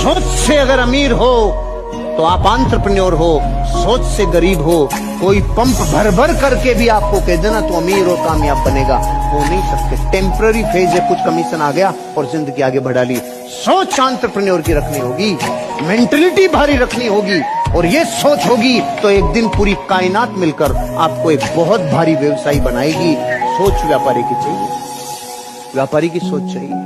सोच से अगर अमीर हो तो आप एंटरप्रेन्योर हो, सोच से गरीब हो। कोई पंप भर भर करके भी आपको कह देना तो अमीर और कामयाब बनेगा, हो नहीं सकते। टेम्पररी फेज है, कुछ कमीशन आ गया और जिंदगी आगे बढ़ा ली। सोच एंटरप्रेन्योर की रखनी होगी, मेंटलिटी भारी रखनी होगी, और ये सोच होगी तो एक दिन पूरी कायनात मिलकर आपको एक बहुत भारी व्यवसायी बनाएगी। सोच व्यापारी की चाहिए, व्यापारी की सोच चाहिए।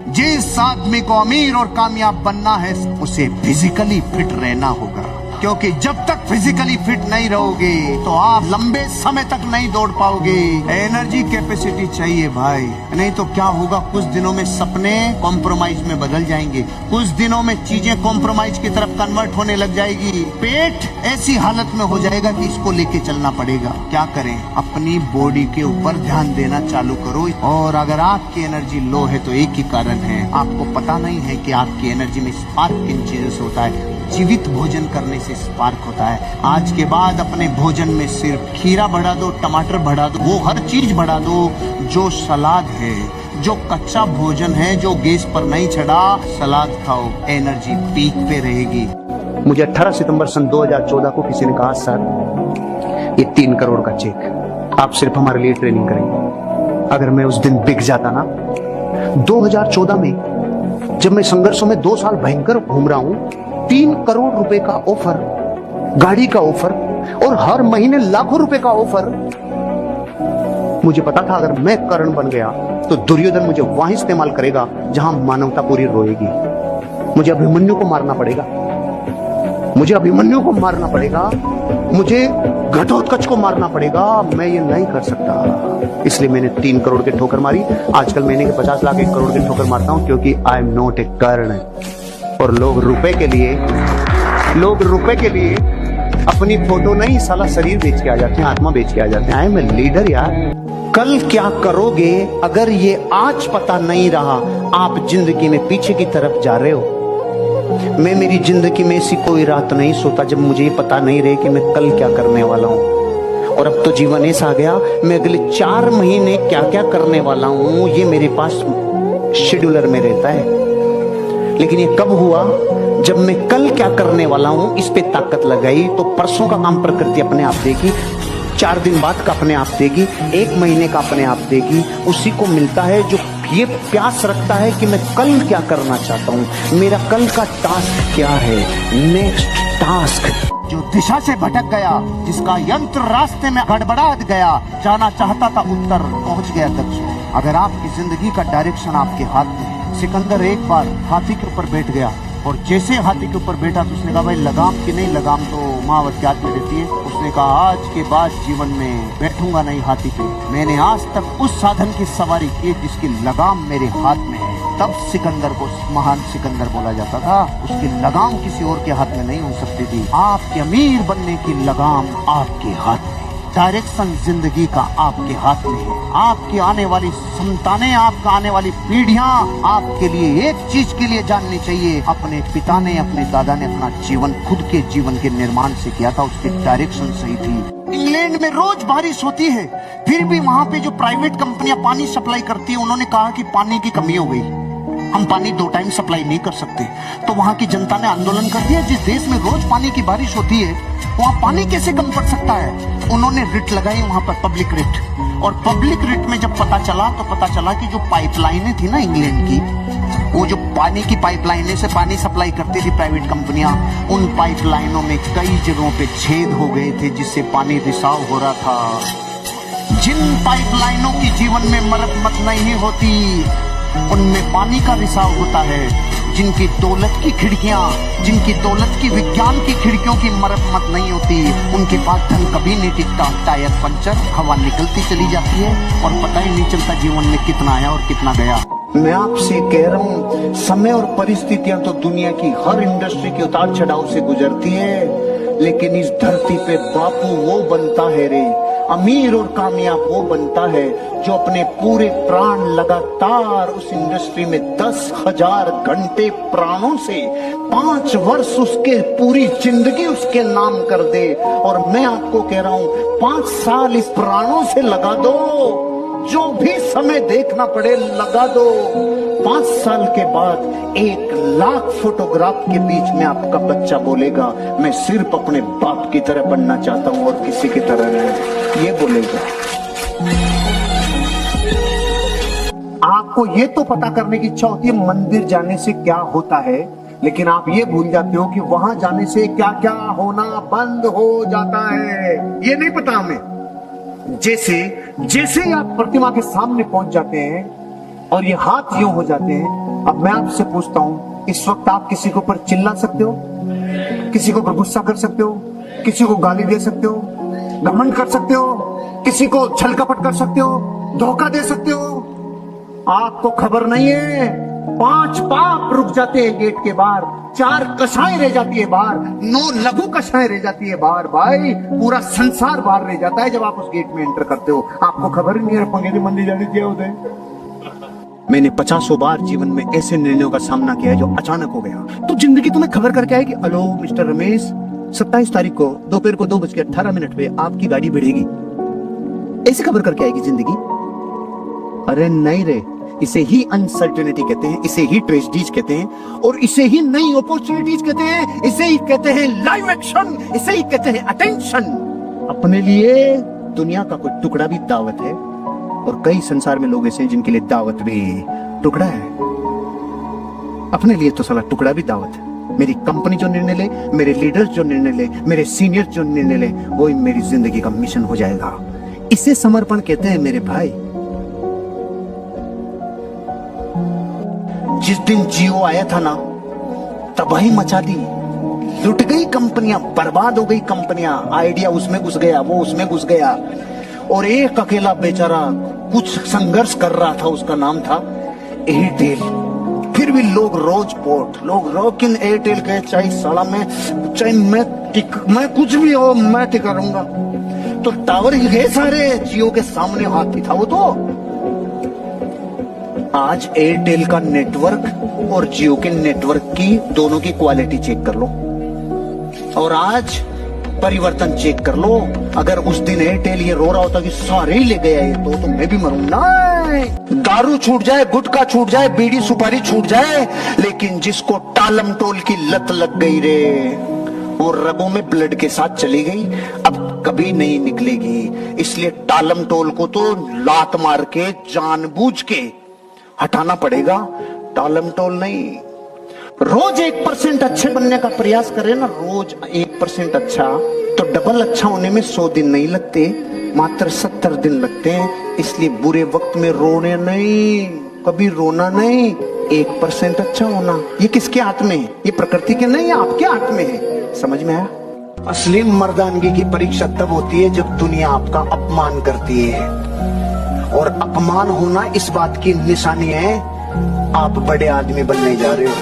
जिस आदमी को अमीर और कामयाब बनना है उसे फिजिकली फिट रहना होगा, क्योंकि जब तक फिजिकली फिट नहीं रहोगे तो आप लंबे समय तक नहीं दौड़ पाओगे। एनर्जी कैपेसिटी चाहिए भाई, नहीं तो क्या होगा, कुछ दिनों में सपने कॉम्प्रोमाइज में बदल जाएंगे, कुछ दिनों में चीजें कॉम्प्रोमाइज की तरफ कन्वर्ट होने लग जाएगी। पेट ऐसी हालत में हो जाएगा कि इसको लेके चलना पड़ेगा। क्या करें, अपनी बॉडी के ऊपर ध्यान देना चालू करो। और अगर आपकी एनर्जी लो है तो एक ही कारण है, आपको पता नहीं है कि आपकी एनर्जी में स्पार्क किन चीजों से होता है। जीवित भोजन करने से स्पार्क होता है। आज के बाद अपने भोजन में सिर्फ खीरा बढ़ा दो, टमाटर बढ़ा दो, वो हर चीज बढ़ा दो जो सलाद है, जो कच्चा भोजन है, जो गैस पर नहीं चढ़ा, सलाद खाओ, एनर्जी पीक पे रहेगी। मुझे 18 सितंबर सन 2014 को किसी ने कहा, सर ये 3 करोड़ का चेक आप सिर्फ हमारे लिए ट्रेनिंग करेंगे। अगर मैं उस दिन बिक जाता ना, 2014 में जब मैं संघर्षों में 2 साल भयंकर घूम रहा हूं, 3 करोड़ रुपए का ऑफर, गाड़ी का ऑफर और हर महीने लाखों रुपए का ऑफर। मुझे पता था अगर मैं कर्ण बन गया तो दुर्योधन मुझे वहां इस्तेमाल करेगा जहां मानवता पूरी रोएगी। मुझे अभिमन्यु को मारना पड़ेगा, मुझे अभिमन्यु को मारना पड़ेगा, मुझे घटोत्कच को मारना पड़ेगा। मैं ये नहीं कर सकता, इसलिए मैंने 3 करोड़ की ठोकर मारी। आजकल महीने के 50 लाख 1 करोड़ की ठोकर मारता हूं, क्योंकि आई एम नॉट ए कर्ण। और लोग रुपए के लिए अपनी फोटो नहीं, साला शरीर बेच के आ जाते हैं, आत्मा बेच के आ जाते हैं। आई एम ए लीडर यार। कल क्या करोगे अगर ये आज पता नहीं रहा, आप जिंदगी में पीछे की तरफ जा रहे हो। मैं मेरी जिंदगी में ऐसी कोई रात नहीं सोता जब मुझे पता नहीं रहे कि मैं कल क्या करने वाला हूं। और अब तो जीवन ऐसा आ गया, मैं अगले 4 महीने क्या क्या करने वाला हूं ये मेरे पास शेड्यूलर में रहता है। लेकिन ये कब हुआ, जब मैं कल क्या करने वाला हूं इस पे ताकत लगाई तो परसों का काम प्रकृति अपने आप देगी, 4 दिन बाद का अपने आप देगी, 1 महीने का अपने आप देगी। उसी को मिलता है जो ये प्यास रखता है कि मैं कल क्या करना चाहता हूं, मेरा कल का टास्क क्या है, नेक्स्ट टास्क। जो दिशा से भटक गया, जिसका यंत्र रास्ते में गड़बड़ा गया, जाना चाहता था उत्तर, पहुंच गया दक्षिण। अगर आपकी जिंदगी का डायरेक्शन आपके हाथ में, सिकंदर एक बार हाथी के ऊपर बैठ गया और जैसे हाथी के ऊपर बैठा तो उसने कहा, भाई लगाम की नहीं, लगाम तो महावत के हाथ में रहती है। उसने कहा, आज के बाद जीवन में बैठूंगा नहीं हाथी पे। मैंने आज तक उस साधन की सवारी की जिसकी लगाम मेरे हाथ में है। तब सिकंदर को महान सिकंदर बोला जाता था। उसकी लगाम किसी और के हाथ में नहीं हो सकती थी। आपके अमीर बनने की लगाम आपके हाथ में, डायरेक्शन जिंदगी का आपके हाथ में है। आपकी आने वाली संतानें, आपका आने वाली पीढ़ियां आपके लिए एक चीज के लिए जाननी चाहिए, अपने पिता ने, अपने दादा ने अपना जीवन खुद के जीवन के निर्माण से किया था, उसकी डायरेक्शन सही थी। इंग्लैंड में रोज बारिश होती है, फिर भी वहां पे जो प्राइवेट कंपनियां पानी सप्लाई करती है, उन्होंने कहा कि पानी की कमी हो गई, हम पानी 2 टाइम सप्लाई नहीं कर सकते। तो वहां की जनता ने आंदोलन कर दिया, जिस देश में रोज पानी की बारिश होती है वहाँ पानी कैसे कम पड़ सकता है। उन्होंने रिट लगाई वहां पर, पब्लिक रिट। और पब्लिक रिट में जब पता चला कि जो पाइपलाइनें थी ना इंग्लैंड की, वो जो पानी की पाइपलाइनें से पानी सप्लाई करती थी प्राइवेट कंपनियां, उन पाइपलाइनों में कई जगहों पे छेद हो गए थे जिससे पानी रिसाव हो रहा था। जिन पाइपलाइनों की जीवन में मरम्मत नहीं होती उनमें पानी का रिसाव होता है। जिनकी दौलत की खिड़कियां, जिनकी दौलत की विज्ञान की खिड़कियों की मरम्मत नहीं होती, उनके पास धन कभी नहीं टिकता। टायर पंचर, हवा निकलती चली जाती है और पता ही नहीं चलता जीवन में कितना आया और कितना गया। मैं आपसे कह रहा हूँ, समय और परिस्थितियां तो दुनिया की हर इंडस्ट्री के उतार चढ़ाव से गुजरती है, लेकिन इस धरती पे बापू वो बनता है रे, अमीर और कामयाब वो बनता है जो अपने पूरे प्राण लगातार उस इंडस्ट्री में 10,000 घंटे प्राणों से 5 वर्ष उसके पूरी जिंदगी उसके नाम कर दे। और मैं आपको कह रहा हूं 5 साल इस प्राणों से लगा दो, जो भी समय देखना पड़े लगा दो। 5 साल के बाद 1,00,000 फोटोग्राफ के बीच में आपका बच्चा बोलेगा, मैं सिर्फ अपने बाप की तरह बनना चाहता हूं और किसी की तरह नहीं, ये बोलेगा। आपको ये तो पता करने की इच्छा होती है मंदिर जाने से क्या होता है, लेकिन आप ये भूल जाते हो कि वहां जाने से क्या क्या होना बंद हो जाता है, ये नहीं पता हमें। जैसे जैसे ही आप प्रतिमा के सामने पहुंच जाते हैं और ये हाथ यूं हो जाते हैं, अब मैं आपसे पूछता हूं, इस वक्त आप किसी के ऊपर चिल्ला सकते हो, किसी को गुस्सा कर सकते हो, किसी को गाली दे सकते हो, घमंड कर सकते हो, किसी को छल कपट कर सकते हो, धोखा दे सकते हो? आपको खबर नहीं है, 5 पाप रुक जाते हैं गेट के बाहर, 4 कषाएं रह जाती है बाहर, 9 लघु कषाएं रह जाती है बाहर। भाई पूरा संसार बाहर रह जाता है जब आप उस गेट में एंटर करते हो। आपको खबर ही नहीं है पंगे मंदिर जाने क्या होते हैं। मैंने 50 बार जीवन में ऐसे निर्णयों का सामना किया है जो अचानक हो गया। तो जिंदगी तुम्हें खबर करके आएगी, हेलो मिस्टर रमेश, 27 तारीख को दोपहर को 2:18 पे आपकी गाड़ी भिड़ेगी, ऐसी खबर करके आएगी जिंदगी? अरे नहीं रे, इसे ही अनसर्टेनिटी कहते हैं, इसे ही ट्रेजेडीज कहते हैं, और इसे ही नई अपॉर्चुनिटीज कहते हैं, इसे ही कहते हैं लाइव एक्शन, इसे ही कहते हैं अटेंशन। अपने लिए दुनिया का कोई टुकड़ा भी दावत है, और कई संसार में लोग ऐसे हैं जिनके लिए दावत भी टुकड़ा है। अपने लिए तो साला टुकड़ा भी दावत है। मेरी कंपनी जो निर्णय ले, मेरे लीडर्स जो निर्णय ले, मेरे सीनियर जो निर्णय ले, वो ही मेरी जिंदगी का मिशन हो जाएगा। इसे समर्पण कहते हैं मेरे भाई। जिस दिन जियो आया था ना, तबाही मचा दी, लुट गई कंपनियां, बर्बाद हो गई कंपनियां, आइडिया उसमें घुस गया, वो उसमें घुस गया, और एक अकेला बेचारा कुछ संघर्ष कर रहा था, उसका नाम था एयरटेल। फिर भी लोग रोज पोर्ट, लोग रोकिन एयरटेल के, चाहे साला में, चाहे मैं कुछ भी हो, मैं टिका रहूंगा। तो टावर ही गए सारे, जियो के सामने हाथी था वो। तो आज एयरटेल का नेटवर्क और जियो के नेटवर्क की दोनों की क्वालिटी चेक कर लो, और आज परिवर्तन चेक कर लो। अगर उस दिन एयरटेल ये रो रहा होता कि सारे ही ले गया ये, तो मैं भी मरूं ना। दारू छूट जाए, गुटखा छूट जाए, बीड़ी सुपारी छूट जाए, लेकिन जिसको टालम टोल की लत लग गई रे, वो रगों में ब्लड के साथ चली गई, अब कभी नहीं निकलेगी। इसलिए टालम टोल को तो लात मार के जानबूझ के हटाना पड़ेगा, टालम टोल नहीं। रोज 1% अच्छे बनने का प्रयास करें ना, रोज 1% अच्छा, तो डबल अच्छा होने में 100 दिन नहीं लगते, मात्र 70 दिन लगते हैं। इसलिए बुरे वक्त में रोने नहीं, कभी रोना नहीं, 1% अच्छा होना। ये किसके हाथ में है? ये प्रकृति के नहीं, आपके हाथ में है। समझ में आया? असली मर्दानगी की परीक्षा तब होती है जब दुनिया आपका अपमान करती है, और अपमान होना इस बात की निशानी है आप बड़े आदमी बनने जा रहे हो।